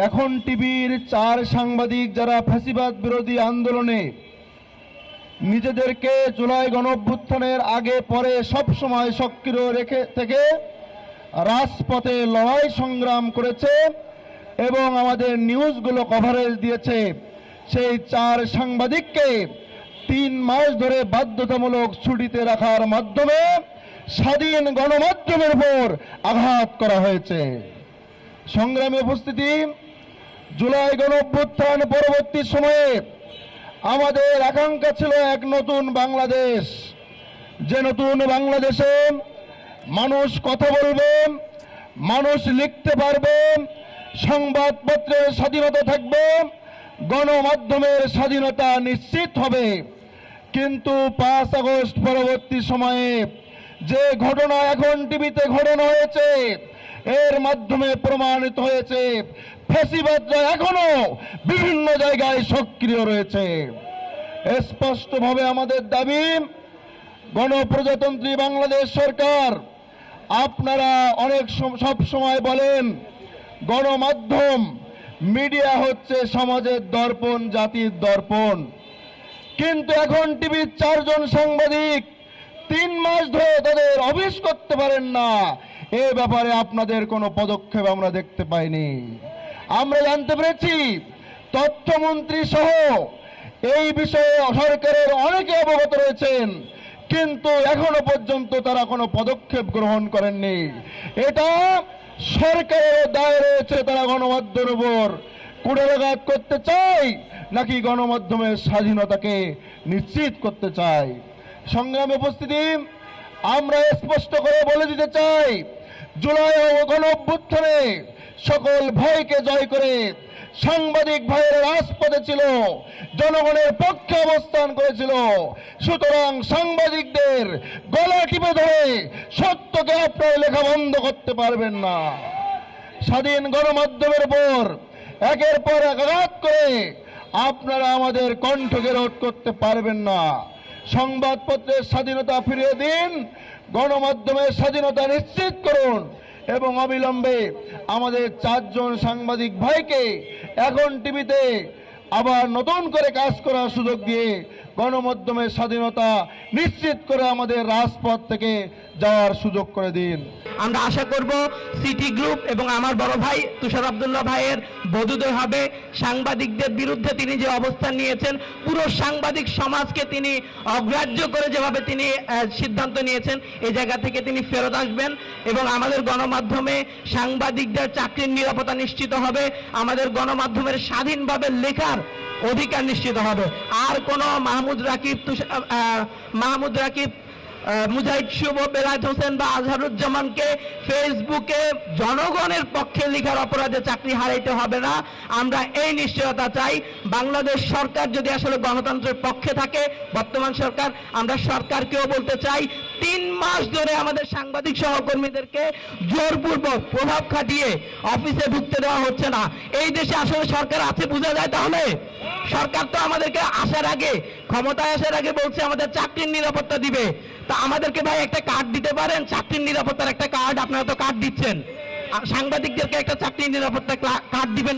এখন টিভির 4 সাংবাদিক যারা ফ্যাসিবাদ বিরোধী আন্দোলনে নিজেদেরকে জুলাই গণঅভ্যুত্থানের আগে পরে সব সময় সক্রিয় রেখে থেকে রাজপথে লড়াই সংগ্রাম করেছে এবং আমাদের নিউজগুলো কভারেজ দিয়েছে, সেই 4 সাংবাদিককে 3 মাস ধরে বাধ্যতামূলক ছুটিতে রাখার মাধ্যমে স্বাধীন গণমাধ্যমের উপর আঘাত করা হয়েছে। সংগ্রামী উপস্থিতি, জুলাই গণঅভ্যুত্থান পরবর্তী সময়ে আমাদের আকাঙ্ক্ষা ছিল এক নতুন বাংলাদেশ, যে নতুন বাংলাদেশে মানুষ কথা বলবে, মানুষ লিখতে পারবে, সংবাদপত্রের স্বাধীনতা থাকবে, গণমাধ্যমের স্বাধীনতা নিশ্চিত হবে। কিন্তু 5 আগস্ট পরবর্তী সময়ে যে ঘটনা এখন টিভিতে ঘটানো হয়েছে, এর মাধ্যমে প্রমাণিত হয়েছে ফ্যাসিবাদরা এখনো বিভিন্ন জায়গায় সক্রিয় রয়েছে। স্পষ্টভাবে আমাদের দাবি, গণপ্রজাতন্ত্রী বাংলাদেশ সরকার, আপনারা সব সময় বলেন গণমাধ্যম মিডিয়া হচ্ছে সমাজের দর্পণ, জাতির দর্পণ, কিন্তু এখন টিভির 4 জন সাংবাদিক 3 মাস ধরে তাদের অফিস করতে পারেন না। এ ব্যাপারে আপনাদের কোনো পদক্ষেপ আমরা দেখতে পাইনি। আমরা জানতে পেরেছি তথ্যমন্ত্রী সহ এই বিষয়ে সরকারের অনেকে অবগত রয়েছেন, কিন্তু এখনো পর্যন্ত তারা কোনো পদক্ষেপ গ্রহণ করেননি। এটা সরকারের দায় রয়েছে, তারা গণমাধ্যমের উপর কুঠারাঘাত করতে চায় নাকি গণমাধ্যমের স্বাধীনতাকে নিশ্চিত করতে চায়। সংগ্রামী উপস্থিতি, আমরা স্পষ্ট করে বলে দিতে চাই, জুলাই গণঅভ্যুত্থানে সকল ভয়কে জয় করে সাংবাদিক ভাইয়েরা রাজপথে ছিল, জনগণের পক্ষে অবস্থান করেছিল। সুতরাং সাংবাদিকদের গলা টিপে ধরে সত্যকে আপনারা লেখা বন্ধ করতে পারবেন না। স্বাধীন গণমাধ্যমের উপর একের পর এক আঘাত করে আপনারা আমাদের কণ্ঠকে রোধ করতে পারবেন না। সংবাদপত্রের স্বাধীনতা ফিরিয়ে দিন, গণমাধ্যমের স্বাধীনতা নিশ্চিত করুন এবং অবিলম্বে আমাদের 4 জন সাংবাদিক ভাইকে এখন টিভিতে আবার নতুন করে কাজ করার সুযোগ দিয়ে গণমাধ্যমের স্বাধীনতা নিশ্চিত করে আমাদের রাজপথ থেকে যাওয়ার সুযোগ করে দিন। আমরা আশা করব সিটি গ্রুপ এবং আমার বড় ভাই তুষার আব্দুল্লাহ ভাইয়ের বোধোদয় হবে। সাংবাদিকদের বিরুদ্ধে তিনি যে অবস্থান নিয়েছেন, পুরো সাংবাদিক সমাজকে তিনি অগ্রাহ্য করে যেভাবে তিনি সিদ্ধান্ত নিয়েছেন, এই জায়গা থেকে তিনি ফেরত আসবেন এবং আমাদের গণমাধ্যমে সাংবাদিকদের চাকরির নিরাপত্তা নিশ্চিত হবে, আমাদের গণমাধ্যমের স্বাধীনভাবে লেখার অধিকার নিশ্চিত হবে। আর কোনো মাহমুদ রাকিব, মুজাহিদ শুভ, বেলায়েত হোসেন বা আজহারুজ্জামানকে ফেসবুকে জনগণের পক্ষে লেখার অপরাধে চাকরি হারাইতে হবে না। আমরা এই নিশ্চয়তা চাই। বাংলাদেশ সরকার যদি আসলে গণতন্ত্রের পক্ষে থাকে, বর্তমান সরকার, আমরা সরকারকেও বলতে চাই 3 মাস ধরে আমাদের সাংবাদিক সহকর্মীদেরকে জোরপূর্বক প্রভাব খাটিয়ে অফিসে ঢুকতে দেওয়া হচ্ছে না। এই দেশে আসলে সরকার আছে বোঝা যায় তাহলে? সরকার তো আমাদেরকে ক্ষমতায় আসার আগে বলছে আমাদের চাকরির নিরাপত্তা দিবে। তা আমাদেরকে ভাই একটা কার্ড দিতে পারেন, চাকরির নিরাপত্তার একটা কার্ড? আপনারা তো কার্ড দিচ্ছেন, সাংবাদিকদেরকে একটা চাকরির নিরাপত্তা কার্ড দিবেন।